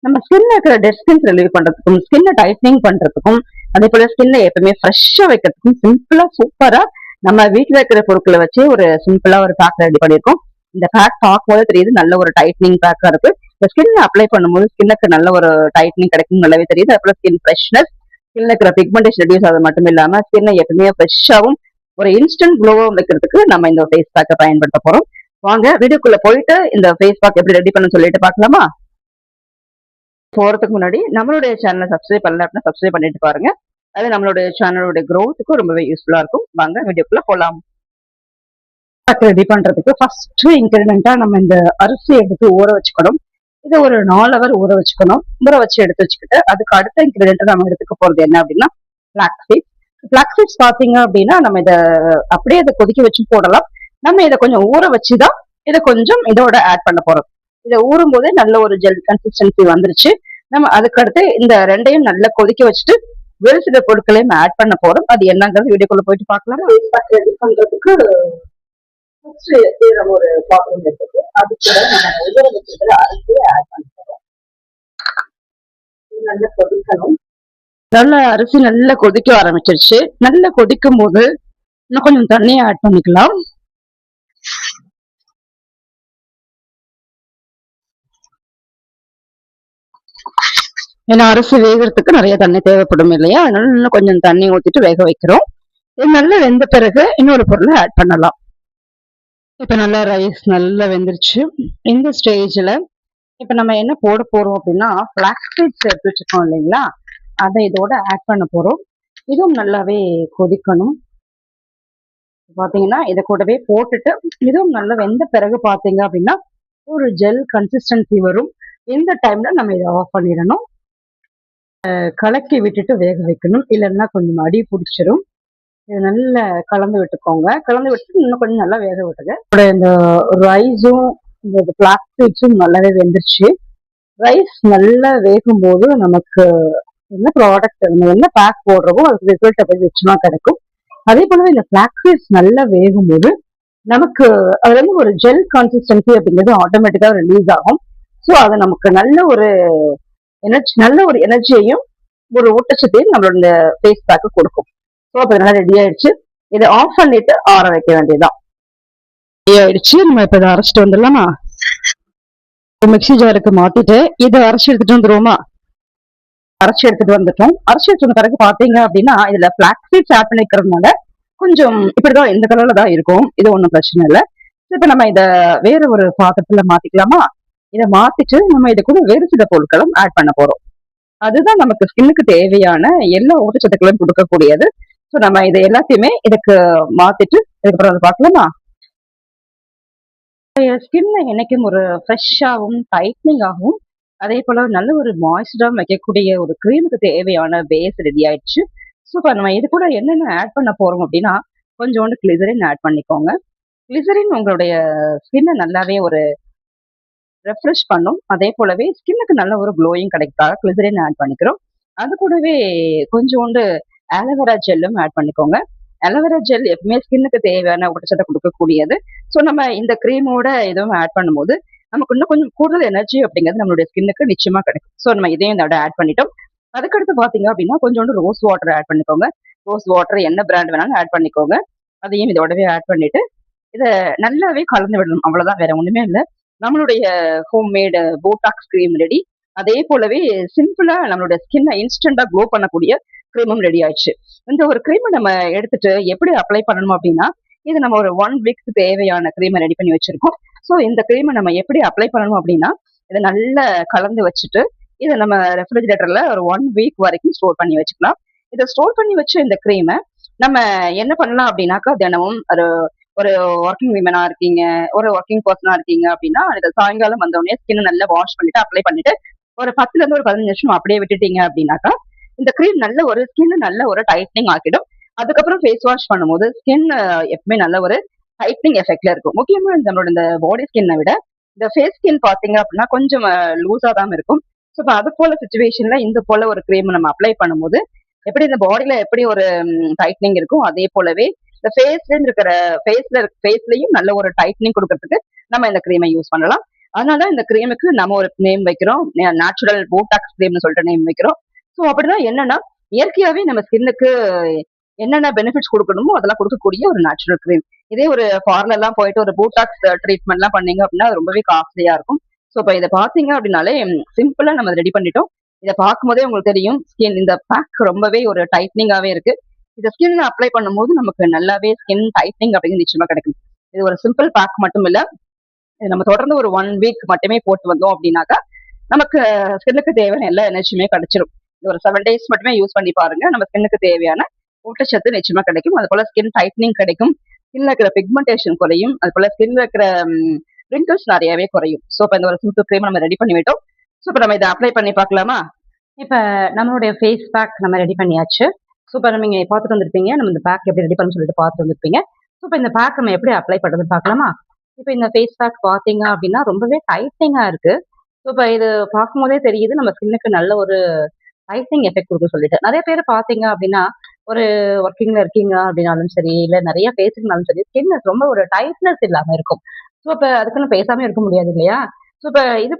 நம்ம ஸ்கின்ல இருக்கிற டெட் ஸ்கின்ஸ் ரிலீவ் பண்றதுக்கும் ஸ்கின்னை டைட்னிங் பண்றதுக்கும் அதே போல ஸ்கின்னை எப்பவுமே ஃப்ரெஷ்ஷா வைக்கிறதுக்கும் சிம்பிளா சூப்பரா நம்ம வீட்டுல இருக்கிற பொருட்களை வச்சு ஒரு சிம்பிளா ஒரு பேக் ரெடி பண்ணிருக்கோம். இந்த பேக் பார்க்கும்போது தெரியுது நல்ல ஒரு டைட்னிங் பேக்கா இருக்கு. இந்த ஸ்கின் அப்ளை பண்ணும்போது ஸ்கின்னுக்கு நல்ல ஒரு டைட்னிங் கிடைக்கும் நல்லாவே தெரியுது. அதுபோல ஸ்கின் ஃப்ரெஷ்னஸ், ஸ்கின்ல இருக்கிற பிக்மெண்டேஷன் ரெடியூஸ் ஆகுது மட்டும் இல்லாம ஸ்கின்னை எப்பவுமே ஃப்ரெஷ்ஷாவும் ஒரு இன்ஸ்டன்ட் க்ளோவும் வைக்கிறதுக்கு நம்ம இந்த ஃபேஸ் பேக்கை பயன்படுத்த போறோம். வாங்க வீடியோக்குள்ள போயிட்டு இந்த ஃபேஸ் பேக் எப்படி ரெடி பண்ண சொல்லிட்டு பாக்கலாமா? போறதுக்கு முன்னாடி நம்மளுடைய சேனலை சப்ஸ்கிரைப் பண்ணல அப்படின்னா சப்ஸ்கிரைப் பண்ணிட்டு பாருங்க. அது நம்மளுடைய சேனலோட க்ரோத்துக்கும் ரொம்பவே யூஸ்ஃபுல்லா இருக்கும். வாங்க வீடியோக்குள்ள போலாம். ரெடி பண்றதுக்கு ஃபர்ஸ்ட் இன்கிரிடியன்ட்டா நம்ம இந்த அரிசி எடுத்து ஊற வச்சுக்கணும். இதை ஒரு 4 ஹவர் ஊற வச்சுக்கணும். ஊற வச்சு எடுத்து வச்சுக்கிட்டு அதுக்கு அடுத்த இன்கிரிடியன்ட் நம்ம எடுத்துக்க போறது என்ன அப்படின்னா பிளாக் சீட்ஸ். பிளாக் சீட்ஸ் பாத்தீங்க அப்படின்னா நம்ம இதை அப்படியே இதை கொதிக்க வச்சு போடலாம். நம்ம இதை கொஞ்சம் ஊற வச்சுதான் இதை கொஞ்சம் இதோட ஆட் பண்ண போறோம். இதை ஊறும் போதே நல்ல ஒரு ஜெல் கன்சிஸ்டன்சி வந்துருச்சு. நம்ம அதுக்கடுத்து இந்த ரெண்டையும் நல்லா கொதிக்க வச்சுட்டு வேறு சில பொருட்களையும் ஆட் பண்ண போறோம். அது என்னங்கிறது வீடியோக்குள்ள போயிட்டு பார்க்கலாம். ரெடி பண்றதுக்கு நம்ம ஒரு பாத்திரம் எடுத்துட்டு அது கூட நம்ம ஊற வச்சிருக்கிற அரிசியை ஆட் பண்ண போறோம். நல்லா கொதிக்கணும். நல்ல அரிசி நல்லா கொதிக்க ஆரம்பிச்சிருச்சு. நல்லா கொதிக்கும் போது இன்னும் கொஞ்சம் தண்ணியை ஆட் பண்ணிக்கலாம். ஏன்னா அரிசி வேகிறதுக்கு நிறைய தண்ணி தேவைப்படும் இல்லையா? அதனால இன்னும் கொஞ்சம் தண்ணி ஊத்திட்டு வேக வைக்கிறோம். இது நல்லா வெந்த பிறகு இன்னொரு பொருளை ஆட் பண்ணலாம். இப்ப நல்லா ரைஸ் நல்லா வெந்துருச்சு. இந்த ஸ்டேஜ்ல இப்ப நம்ம என்ன போட போறோம் அப்படின்னா ஃபிளாக்ஸ் சீட்ஸ் எடுத்து வச்சிருக்கோம் இல்லைங்களா? அதை இதோட ஆட் பண்ண போறோம். இதுவும் நல்லாவே கொதிக்கணும். பாத்தீங்கன்னா இதை கூடவே போட்டுட்டு இதுவும் நல்லா வெந்த பிறகு பாத்தீங்க அப்படின்னா ஒரு ஜெல் கன்சிஸ்டன்சி வரும். இந்த டைம்ல நம்ம இதை ஆஃப் பண்ணிடணும். கலக்கி விட்டுட்டு வேக வைக்கணும். இல்லைன்னா கொஞ்சம் அடி பிடிச்சிரும். இது நல்லா கலந்து விட்டுக்கோங்க. கலந்து விட்டு இன்னும் கொஞ்சம் நல்லா வேக விட்டுங்க. இந்த ரைஸும் இந்த பிளாக் சீட்ஸும் நல்லாவே வெந்துருச்சு. ரைஸ் நல்லா வேகும் போது நமக்கு என்ன ப்ராடக்ட் நம்ம என்ன பேக் போடுறோமோ அதுக்கு ரிசல்ட் அப்படி நிச்சயமா கிடைக்கும். அதே போலவே இந்த பிளாக் சீட்ஸ் நல்லா வேகும் போது நமக்கு அதுல இருந்து ஒரு ஜெல் கன்சிஸ்டன்சி அப்படிங்கிறது ஆட்டோமேட்டிக்கா ரிலீஸ் ஆகும். ஸோ அது நமக்கு நல்ல ஒரு எனர்ஜியையும் ஒரு ஊட்டச்சத்தையும் நம்மளோட இந்த ஃபேஸ் பேக்கு கொடுக்கும். ஸோ அப்ப நல்லா ரெடி ஆயிடுச்சு. இதை ஆஃப் பண்ணிட்டு ஆற வைக்க வேண்டியதுதான். ரெடி ஆயிடுச்சு. நம்ம இப்ப இதை அரைச்சிட்டு வந்துடலாமா? மிக்சி ஜாருக்கு மாத்திட்டு இதை அரைச்சி எடுத்துட்டு வந்துருவோமா? அரைச்சி எடுத்துட்டு வந்துட்டோம். அரைச்சி எடுத்து பிறகு பாத்தீங்க அப்படின்னா இதுல பிளாக் சீட்ஸ் ஆட் பண்ணிக்கிறதுனால கொஞ்சம் இப்படிதான் இந்த கலர்ல தான் இருக்கும். இது ஒன்றும் பிரச்சனை இல்லை. இப்ப நம்ம இதை வேற ஒரு பாத்திரத்துல மாத்திக்கலாமா? இதை மாத்திட்டு நம்ம இது கூட வேறு சில பொருட்களும் ஆட் பண்ண போறோம். அதுதான் நமக்கு ஸ்கின்னுக்கு தேவையான எல்லா ஊட்டச்சத்துக்களையும் கொடுக்கக்கூடியது. ஸோ நம்ம இதை எல்லாத்தையுமே இதுக்கு மாத்திட்டு இதுக்கப்புறம் அதை பார்க்கலாமா? ஸ்கின்னை என்னைக்கும் ஒரு ஃப்ரெஷ்ஷாகவும் டைட்னிங்காகவும் அதே போல நல்ல ஒரு மாய்ஸ்டராகவும் வைக்கக்கூடிய ஒரு கிரீமுக்கு தேவையான பேஸ் ரெடி ஆயிடுச்சு. ஸோ இப்போ நம்ம இது கூட என்னென்ன ஆட் பண்ண போறோம் அப்படின்னா கொஞ்சோண்டு கிளிசரின் ஆட் பண்ணிக்கோங்க. கிளிசரின் உங்களுடைய ஸ்கின்னை நல்லாவே ஒரு ரெஃப்ரெஷ் பண்ணும். அதே போலவே ஸ்கின்னுக்கு நல்ல ஒரு க்ளோயிங் கிடைக்காக கிளிசரின் ஆட் பண்ணிக்கிறோம். அது கூடவே கொஞ்சோண்டு ஆலோவேரா ஜெல்லும் ஆட் பண்ணிக்கோங்க. ஆலோவேரா ஜெல் எப்பவுமே ஸ்கின்னுக்கு தேவையான ஊட்டச்சத்தை கொடுக்கக்கூடியது. ஸோ நம்ம இந்த கிரீமோட இதுவும் ஆட் பண்ணும்போது நமக்கு இன்னும் கொஞ்சம் கூடுதல் எனர்ஜி அப்படிங்கிறது நம்மளுடைய ஸ்கின்னுக்கு நிச்சயமா கிடைக்கும். ஸோ நம்ம இதையும் இதோட ஆட் பண்ணிட்டோம். அதுக்கடுத்து பாத்தீங்க அப்படின்னா கொஞ்சோண்டு ரோஸ் வாட்டர் ஆட் பண்ணிக்கோங்க. ரோஸ் வாட்டர் என்ன பிராண்ட் வேணாலும் ஆட் பண்ணிக்கோங்க. அதையும் இதோடவே ஆட் பண்ணிட்டு இதை நல்லாவே கலந்து விடணும். அவ்வளவுதான், வேற ஒண்ணுமே இல்லை. நம்மளுடைய ஹோம்மேடு போட்டாக்ஸ் கிரீம் ரெடி. அதே போலவே சிம்பிளா நம்மளுடைய ஸ்கின்னை இன்ஸ்டன்டா க்ளோ பண்ணக்கூடிய கிரீமும் ரெடி ஆயிடுச்சு. இந்த ஒரு கிரீமை நம்ம எடுத்துட்டு எப்படி அப்ளை பண்ணணும் அப்படின்னா இது நம்ம ஒரு 1 வீக்ஸ் தேவையான கிரீமை ரெடி பண்ணி வச்சிருக்கோம். ஸோ இந்த கிரீமை நம்ம எப்படி அப்ளை பண்ணணும் அப்படின்னா இதை நல்லா கலந்து வச்சுட்டு இதை நம்ம ரெஃப்ரிஜிரேட்டர்ல ஒரு 1 வீக் வரைக்கும் ஸ்டோர் பண்ணி வச்சுக்கலாம். இதை ஸ்டோர் பண்ணி வச்ச இந்த கிரீமை நம்ம என்ன பண்ணலாம் அப்படின்னாக்கா தினமும் ஒரு ஒரு ஒர்க்கிங் விமனா இருக்கீங்க, ஒரு ஒர்க்கிங் பர்சனா இருக்கீங்க அப்படின்னா இதை சாயங்காலம் வந்தோடனே ஸ்கின் நல்லா வாஷ் பண்ணிட்டு அப்ளை பண்ணிட்டு ஒரு 10ல இருந்து ஒரு 15 நிமிஷம் அப்படியே விட்டுட்டீங்க அப்படின்னாக்கா இந்த கிரீம் நல்ல ஒரு ஸ்கின் நல்ல ஒரு டைட்னிங் ஆக்கிடும். அதுக்கப்புறம் ஃபேஸ் வாஷ் பண்ணும்போது ஸ்கின் எப்பவுமே நல்ல ஒரு டைட்னிங் எஃபெக்ட்ல இருக்கும். முக்கியமா நம்மளோட இந்த பாடி ஸ்கின்னை விட இந்த ஃபேஸ் ஸ்கின் பாத்தீங்க அப்படின்னா கொஞ்சம் லூஸா தான் இருக்கும். ஸோ இப்போ அது போல சுச்சுவேஷன்ல இந்த போல ஒரு கிரீம் நம்ம அப்ளை பண்ணும்போது எப்படி இந்த பாடியில எப்படி ஒரு டைட்னிங் இருக்கும் அதே போலவே இந்த ஃபேஸ்லயும் நல்ல ஒரு டைட்னிங் கொடுக்கறதுக்கு நம்ம இந்த கிரீமை யூஸ் பண்ணலாம். அதனால தான் இந்த கிரீமுக்கு நம்ம ஒரு நேம் வைக்கிறோம். நேச்சுரல் போட்டாக்ஸ் கிரீம்னு சொல்லிட்டு நேம் வைக்கிறோம். ஸோ அப்படிதான் என்னன்னா, இயற்கையாவே நம்ம ஸ்கின்னுக்கு என்னென்ன பெனிஃபிட்ஸ் குடுக்கணுமோ அதெல்லாம் குடுக்கக்கூடிய ஒரு நேச்சுரல் கிரீம். இதே ஒரு பார்லர்லாம் போயிட்டு ஒரு போட்டாக்ஸ் ட்ரீட்மெண்ட்லாம் பண்ணீங்க அப்படின்னா, அது ரொம்பவே காஸ்ட்லியா இருக்கும். ஸோ இப்ப இத பார்த்தீங்க அப்படின்னாலே சிம்பிளா நம்ம ரெடி பண்ணிட்டோம். இத பார்க்கும்போதே உங்களுக்கு தெரியும். இந்த பேக் ரொம்பவே ஒரு டைட்னிங்காவே இருக்கு. இத ஸ்கின்ல அப்ளை பண்ணும்போது நமக்கு நல்லாவே ஸ்கின் டைட்னிங் அப்படிங்கிறது நிச்சயமா கிடைக்கும். இது ஒரு சிம்பிள் பேக் மட்டும் இல்ல. இது நம்ம தொடர்ந்து ஒரு 1 வீக் மட்டுமே போட்டு வந்தோம் அப்படின்னாக்கா, நமக்கு ஸ்கின்னுக்கு தேவையான எல்லா எனர்ஜியுமே கிடைச்சிரும். இது ஒரு 7 டேஸ் மட்டுமே யூஸ் பண்ணி பாருங்க. நம்ம ஸ்கின்னுக்கு தேவையான ஊட்டச்சத்து நிச்சயமா கிடைக்கும். அதுபோல ஸ்கின் டைட்னிங் கிடைக்கும். ஸ்கின்ல இருக்கிற பிக்மெண்டேஷன் குறையும். அதுபோல ஸ்கின்ல இருக்கிற ரிங்கிள்ஸ் நெறையவே குறையும். ஸோ இப்ப இந்த ஒரு சிம்பிள் கிரீம் நம்ம ரெடி பண்ணி விட்டோம். ஸோ இப்ப நம்ம இத அப்ளை பண்ணி பார்க்கலாமா? இப்ப நம்மளுடைய ஃபேஸ் பேக் நம்ம ரெடி பண்ணியாச்சு. ஸோ இப்ப நீங்க பார்த்துட்டு வந்திருப்பீங்க. நம்ம இந்த பேக் எப்படி ரெடி பண்ணணும்னு சொல்லிட்டு பார்த்துட்டு வந்திருப்பீங்க. ஸோ இப்ப இந்த பேக் நம்ம எப்படி அப்ளை பண்றதுன்னு பார்க்கலாமா? இப்ப இந்த ஃபேஸ் பேக் பார்த்தீங்க அப்படின்னா, ரொம்பவே டைட்னிங்கா இருக்கு. ஸோ இப்ப இது பார்க்கும்போதே தெரியுது நம்ம ஸ்கின்னுக்கு நல்ல ஒரு டைட்னிங் எஃபெக்ட் குடுக்கும்னு சொல்லிட்டு. நெறைய பேர் பார்த்தீங்க அப்படின்னா, ஒரு வொர்க்கிங்ல இருக்கீங்க அப்படின்னாலும் சரி, இல்ல நெறைய பேசுறதுனாலும் சரி, ஸ்கின் ரொம்ப ஒரு டைட்னஸ் இல்லாம இருக்கும். ஸோ இப்ப அதுக்குன்னு பேசாம இருக்க முடியாது இல்லையா? ஸோ இப்ப இது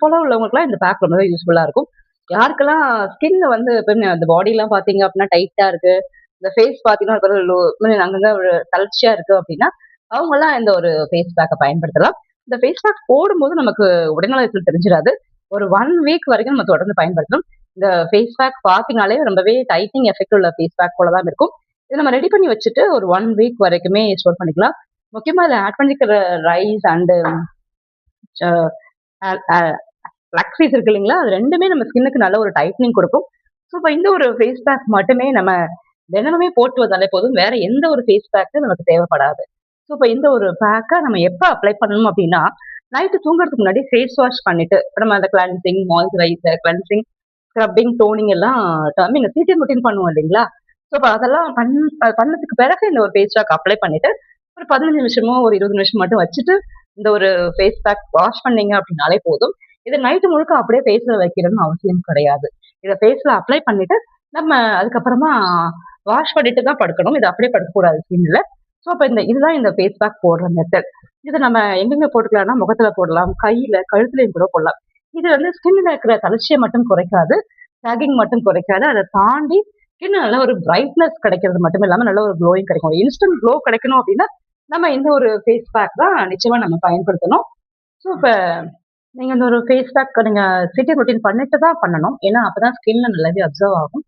போல உள்ளவங்களுக்குலாம் இந்த பேக் ரொம்பவே யூஸ்ஃபுல்லா இருக்கும். யாருக்கெல்லாம் ஸ்கின் வந்து எப்பவுமே அந்த பாடிலாம் பார்த்தீங்க அப்படின்னா டைட்டா இருக்கு. இந்த ஃபேஸ் பார்த்தீங்கன்னா, ஒரு அங்கங்க ஒரு தளர்ச்சியா இருக்கு அப்படின்னா, அவங்கலாம் இந்த ஒரு ஃபேஸ் பேக்க பயன்படுத்தலாம். இந்த ஃபேஸ் பேக் போடும்போது நமக்கு உடல்நல ரிசல்ட் தெரிஞ்சிராது. ஒரு 1 வீக் வரைக்கும் நம்ம தொடர்ந்து பயன்படுத்தணும். இந்த ஃபேஸ் பேக் பார்த்தீங்கனாலே ரொம்பவே டைட்னிங் எஃபெக்ட் உள்ள ஃபேஸ் பேக் போல தான் இருக்கும். இத நம்ம ரெடி பண்ணி வச்சுட்டு ஒரு 1 வீக் வரைக்குமே ஸ்டோர் பண்ணிக்கலாம். முக்கியமா இதுல ஆட் பண்ணிக்கிற rice and uh uh uh flax seeds இருக்கு இல்லைங்களா? அது 2மே நம்ம ஸ்கின்னுக்கு நல்ல ஒரு டைட்னிங் குடுக்கும். ஸோ இப்ப இந்த ஒரு ஃபேஸ் பேக் மட்டுமே நம்ம தினமுமே போட்டு வந்தாலே போதும். வேற எந்த ஒரு ஃபேஸ் பேக்கும் நமக்கு தேவைப்படாது. ஸோ இப்ப இந்த ஒரு பேக்க நம்ம எப்ப அப்ளை பண்ணணும் அப்டின்னா, நைட்டு தூங்குறதுக்கு முன்னாடி ஃபேஸ் வாஷ் பண்ணிட்டு, இப்ப நம்ம அந்த cleansing, moisturiser, cleansing, scrubbing, toning எல்லாம் மீன் சீட்டிங் ரொட்டீன் பண்ணுவோம் இல்லைங்களா? ஸோ இப்ப அதெல்லாம் பண்ணதுக்கு பிறகு இந்த ஒரு ஃபேஸ் பேக் அப்ளை பண்ணிட்டு, ஒரு 15 நிமிஷமோ, ஒரு 20 நிமிஷம் மட்டும் வச்சுட்டு, இந்த ஒரு ஃபேஸ் பேக் வாஷ் பண்ணீங்க அப்டின்னாலே போதும். இத நைட்டு முழுக்க அப்படியே ஃபேஸ்ல வைக்கணும்னு அவசியம் கிடையாது. இத ஃபேஸ்ல அப்ளை பண்ணிட்டு, நம்ம அதுக்கப்புறமா வாஷ் பண்ணிட்டு தான் படுக்கணும். இத அப்படியே படுக்கக்கூடாது ஸ்கின்ல. ஸோ அப்ப இதுதான் இந்த ஃபேஸ் பேக் போடுற மெத்தட். இத நம்ம எங்கெங்க போட்டுக்கலாம்னா, முகத்துல போடலாம், கையில, கழுத்துலயும் கூட போடலாம். இது வந்து ஸ்கின்ல இருக்கிற தளர்ச்சிய மட்டும் குறைக்காது, சாகிங் மட்டும் குறைக்காது. அத தாண்டி ஸ்கின் நல்ல ஒரு பிரைட்னஸ் கிடைக்கிறது மட்டும் இல்லாம, நல்ல ஒரு க்ளோயிங் கிடைக்கும். இன்ஸ்டன்ட் க்ளோ கிடைக்கணும் அப்படின்னா, நம்ம இந்த ஒரு ஃபேஸ் பேக் தான் நிச்சயமா நம்ம பயன்படுத்தணும். ஸோ இப்ப நீங்க இந்த ஒரு ஃபேஸ் பேக் நீங்க சிட்டி ரொட்டீன் பண்ணிட்டு தான் பண்ணணும். ஏன்னா, அப்பதான் ஸ்கின்ல நல்லாவே அப்சர்வ் ஆகும்.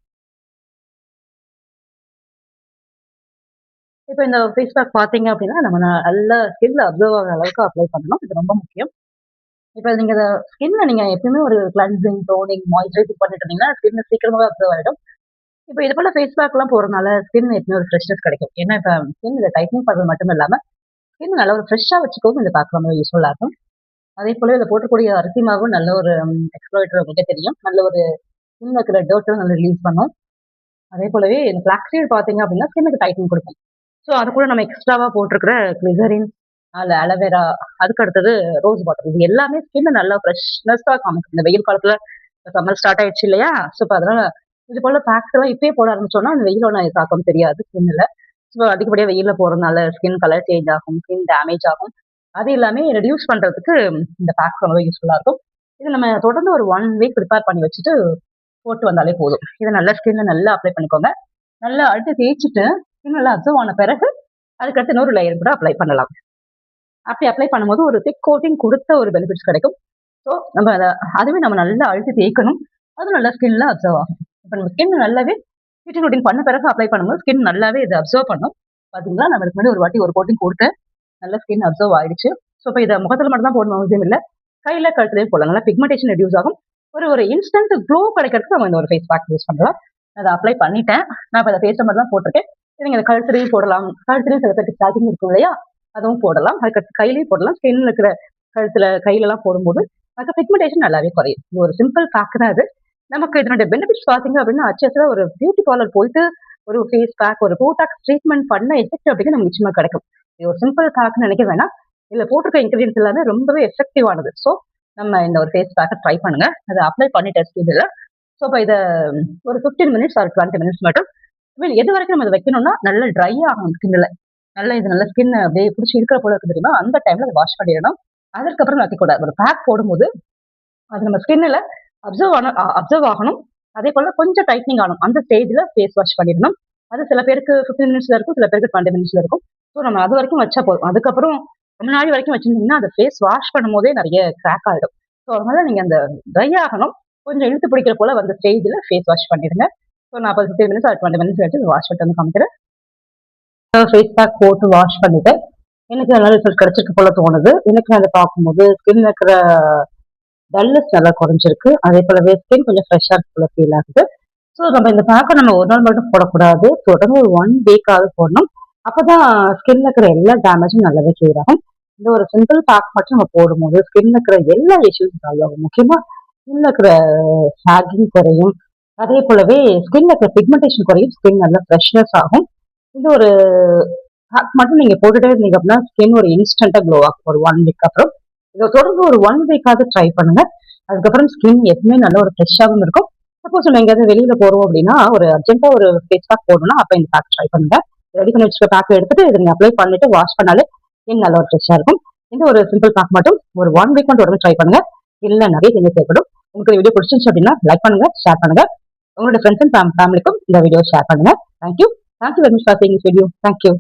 இப்ப இந்த ஃபேஸ் பேக் பார்த்தீங்க அப்டின்னா, நம்ம நல்லா ஸ்கின்ல அப்சர்வ் ஆகுற அளவுக்கு அப்ளை பண்ணணும். இது ரொம்ப முக்கியம். இப்ப நீங்க ஸ்கின்ல நீங்க எப்பயுமே ஒரு கிளென்சிங், டோனிங், மாய்ஸ்சரைசிங் பண்ணிட்டு இருந்தீங்கன்னா, ஸ்கின் சீக்கிரமாவே அப்சர்வ் ஆயிடும். இப்ப இது போல ஃபேஸ் பேக்லாம் போடுறதுனால ஸ்கின் எப்பயுமே ஒரு ஃப்ரெஷ்னஸ் கிடைக்கும். ஏன்னா, இப்ப ஸ்கின் இத டைட்னிங் பண்றது மட்டும் இல்லாம, ஸ்கின் நல்லா ஒரு ஃப்ரெஷ்ஷா வச்சுக்கவும் இந்த பேக் ரொம்ப யூஸ்ஃபுல்லா இருக்கும். அதே போல இதில போடக்கூடிய அரிசி மாவும் நல்ல ஒரு எக்ஸ்ப்ளோரேட்டர் உங்களுக்கே தெரியும். நல்ல ஒரு ஸ்கின்ல இருக்கிற டர்ட்லாம் நல்லா ரிலீஸ் பண்ணும். அதே போலவே இந்த ஃபிளாக்ஸ் சீட் பார்த்தீங்க அப்டின்னா, ஸ்கின்னுக்கு டைட்னிங் குடுக்கும். ஸோ அது கூட நம்ம எக்ஸ்ட்ராவா போட்டிருக்கிற கிளிசரின், அதுல அலோவேரா, அதுக்கு அடுத்தது ரோஸ் வாட்டர். இது எல்லாமே ஸ்கின்ன நல்லா ஃப்ரெஷ்னஸா காமிக்கும். இந்த வெயில் காலத்துல சம்மர் ஸ்டார்ட் ஆயிடுச்சு இல்லையா? ஸோ இப்ப அதனால இது போல பேக்ஸ் எல்லாம் இப்பயே போட ஆரம்பிச்சோம்னா, அந்த வெயிலோட தாக்கம் தெரியாது ஸ்கின்ல. ஸோ அதிகப்படியா வெயில்ல போறதுனால ஸ்கின் கலர் சேஞ்ச் ஆகும், ஸ்கின் டேமேஜ் ஆகும். அது எல்லாமே ரெடியூஸ் பண்றதுக்கு இந்த பேக் ரொம்பவே யூஸ்ஃபுல்லா இருக்கும். இது நம்ம தொடர்ந்து ஒரு 1 வீக் ப்ரிப்பேர் பண்ணி வச்சுட்டு போட்டு வந்தாலே போதும். இத நல்லா ஸ்கின்ல நல்லா அப்ளை பண்ணிக்கோங்க. நல்லா அழுத்தி தேய்ச்சுட்டு, ஸ்கின் நல்லா அப்சர்வ் ஆன பிறகு, அதுக்கடுத்து இன்னொரு லேயர் கூட அப்ளை பண்ணலாம். அப்படி அப்ளை பண்ணும்போது ஒரு திக் கோட்டிங் குடுத்த ஒரு பெனிஃபிட்ஸ் கிடைக்கும். ஸோ நம்ம அதுவே நம்ம நல்லா அழுத்தி தேய்க்கணும். அது நல்லா ஸ்கின்ல அப்சர்வ் ஆகும். இப்ப நம்ம ஸ்கின் நல்லாவே ஹீட்டிங் ரொட்டீன் பண்ண பிறகு அப்ளை பண்ணும்போது ஸ்கின் நல்லாவே இத அப்சர்வ் பண்ணும். பாத்தீங்களா? நம்ம இதுக்கு முன்னாடி ஒரு வாட்டி ஒரு கோட்டிங் குடுத்தேன். நல்லா ஸ்கின் அப்சர்வ் ஆயிடுச்சு. ஸோ இப்ப இத முகத்துல மட்டும் தான் போடணும் அவசியம் இல்ல. கையில, கழுத்துலயும் போடலாம். நல்லா பிக்மெண்டேஷன் ரெடியூஸ் ஆகும். ஒரு ஒரு இன்ஸ்டன்ட் க்ளோ கிடைக்கிறதுக்கு நம்ம இந்த ஒரு ஃபேஸ் பேக் யூஸ் பண்ணலாம். அத அப்ளை பண்ணிட்டேன். நான் இப்ப அத ஃபேஸ்ல மட்டும் தான் போட்டுருக்கேன். நீங்க இத கழுத்துலயும் போடலாம். கழுத்துலயும் சில பேருக்கு ஸ்டார்டிங் இருக்கும் இல்லையா? அதுவும் போடலாம். அதுக்கடுத்து கையிலயும் போடலாம். ஸ்கின்ல இருக்கிற கழுத்துல, கையிலலாம் போடும்போது அதுக்கு பிக்மெண்டேஷன் நல்லாவே குறையும். இது ஒரு சிம்பிள் பேக் தான் அது. நமக்கு இதனுடைய பெனிஃபிட்ஸ் பார்த்தீங்க அப்படின்னா, அச்சஸ்ல ஒரு பியூட்டி பார்லர் போயிட்டு ஒரு ஃபேஸ் பேக், ஒரு போட்டாக்ஸ் ட்ரீட்மெண்ட் பண்ண எஃபெக்ட் அப்படிங்கிறது நமக்கு நிச்சயமா கிடைக்கும். இது ஒரு சிம்பிள் பேக்ன்னு நினைக்க வேணாம். இதுல போட்டிருக்க இன்கிரீடியன்ட்ஸ் எல்லாமே ரொம்பவே எஃபெக்டிவ் ஆனது. ஸோ நம்ம இந்த ஒரு ஃபேஸ் பேக்க ட்ரை பண்ணுங்க. அத அப்ளை பண்ணிட்ட ஸ்கின்ல. ஸோ இப்ப இத ஒரு 15 மினிட்ஸ் ஆர் 20 மினிட்ஸ் மட்டும் எது வரைக்கும் நம்ம இத வைக்கணும்னா, நல்லா ட்ரை ஆகணும் ஸ்கின்ல. நல்லா இது நல்லா ஸ்கின் அப்படியே புடிச்சு இழுக்கிற போல இருக்கு தெரியுமா? அந்த டைம்ல அத வாஷ் பண்ணிடணும். அதற்கப்புறம் வைக்கக்கூடாது. ஒரு பேக் போடும்போது அது நம்ம ஸ்கின்ல அப்சர்வ் ஆகணும். அதே போல கொஞ்சம் டைட்னிங் ஆகணும். அந்த ஸ்டேஜ்ல ஃபேஸ் வாஷ் பண்ணிடணும். அது சில பேருக்கு 15 மினிட்ஸ்ல இருக்கும். சில பேருக்கு 20 மினிட்ஸ்ல இருக்கும். ஸோ நம்ம அது வரைக்கும் வச்சா போதும். அதுக்கப்புறம் ரொம்ப நாள் வரைக்கும் வச்சிருந்தீங்கன்னா, அது ஃபேஸ் வாஷ் பண்ணும்போதே நெறைய கிராக் ஆயிடும். ஸோ அதனால நீங்க அந்த ட்ரை ஆகணும். கொஞ்சம் இழுத்து பிடிக்கிற போல வந்த ஸ்டேஜ்ல ஃபேஸ் வாஷ் பண்ணிடுங்க. ஸோ நான் அப்ப 15 மினிட்ஸ் ஆர் 20 மினிட்ஸ் வச்சு வாஷ் பண்ணிட்டு வந்து காமிக்கிறேன். ஃபேஸ் பேக் போட்டு வாஷ் பண்ணிட்டேன். எனக்கு நல்ல ரிசல்ட் கிடைச்சிருக்கு போல தோணுது. எனக்கு அத பார்க்கும்போது ஸ்கின்ல இருக்கிற டல்னஸ் நல்லா குறைஞ்சிருக்கு. அதே போலவே ஸ்கின் கொஞ்சம் ஃப்ரெஷ்ஷா இருக்கு போல ஃபீல் ஆகுது. ஸோ நம்ம இந்த பேக்க நம்ம ஒரு நாள் மட்டும் போடக்கூடாது. தொடர்ந்து ஒரு 1 வீக்காவது போடணும். அப்பதான் ஸ்கின்ல இருக்கிற எல்லா டேமேஜும் நல்லாவே கிளியர் ஆகும். இந்த ஒரு சிம்பிள் பேக் மட்டும் நம்ம போடும்போது ஸ்கின்ல இருக்கிற எல்லா இஷ்யூஸும் சால்வ் ஆகும். முக்கியமா ஸ்கின்ல இருக்கிற சாகிங் குறையும். அதே போலவே ஸ்கின்ல இருக்கிற பிக்மெண்டேஷன் குறையும். ஸ்கின் நல்லா ஃப்ரெஷ்னஸ் ஆகும். இந்த ஒரு பேக் மட்டும் நீங்க போட்டுட்டே இருந்தீங்க அப்படின்னா ஸ்கின் ஒரு இன்ஸ்டன்ட்டா க்ளோ ஆகும் ஒரு 1 வீக் அப்புறம். இதை தொடர்ந்து ஒரு 1 வீக்காவது ட்ரை பண்ணுங்க. அதுக்கப்புறம் ஸ்கின் எப்பவுமே நல்ல ஒரு ஃப்ரெஷ்ஷாகவும் இருக்கும். சப்போஸ் நம்ம எங்கேயாவது வெளியில போறோம் அப்படின்னா ஒரு அர்ஜென்ட்டா ஒரு ஃபேஸ் பேக் போடணும்னா அப்ப இந்த பேக் ட்ரை பண்ணுங்க. ரெடி பண்ணி வச்சுக்க பேக் எடுத்துட்டு இதை நீங்க அப்ளை பண்ணிட்டு வாஷ் பண்ணாலே ஸ்கின் நல்ல ஒரு ஃப்ரெஷ்ஷா இருக்கும். இந்த ஒரு சிம்பிள் பேக் மட்டும் ஒரு 1 வீக் மட்டும் தொடர்ந்து ட்ரை பண்ணுங்க. இல்ல நிறைய சேஞ்சஸ் ஏற்படும். உங்களுக்கு இந்த வீடியோ பிடிச்சிருந்துச்சு அப்படின்னா லைக் பண்ணுங்க, ஷேர் பண்ணுங்க. உங்களோட ஃப்ரெண்ட்ஸ் அண்ட் ஃபேமிலிக்கும் இந்த வீடியோ ஷேர் பண்ணுங்க. Thank you. Thank you very much for seeing this video. Thank you.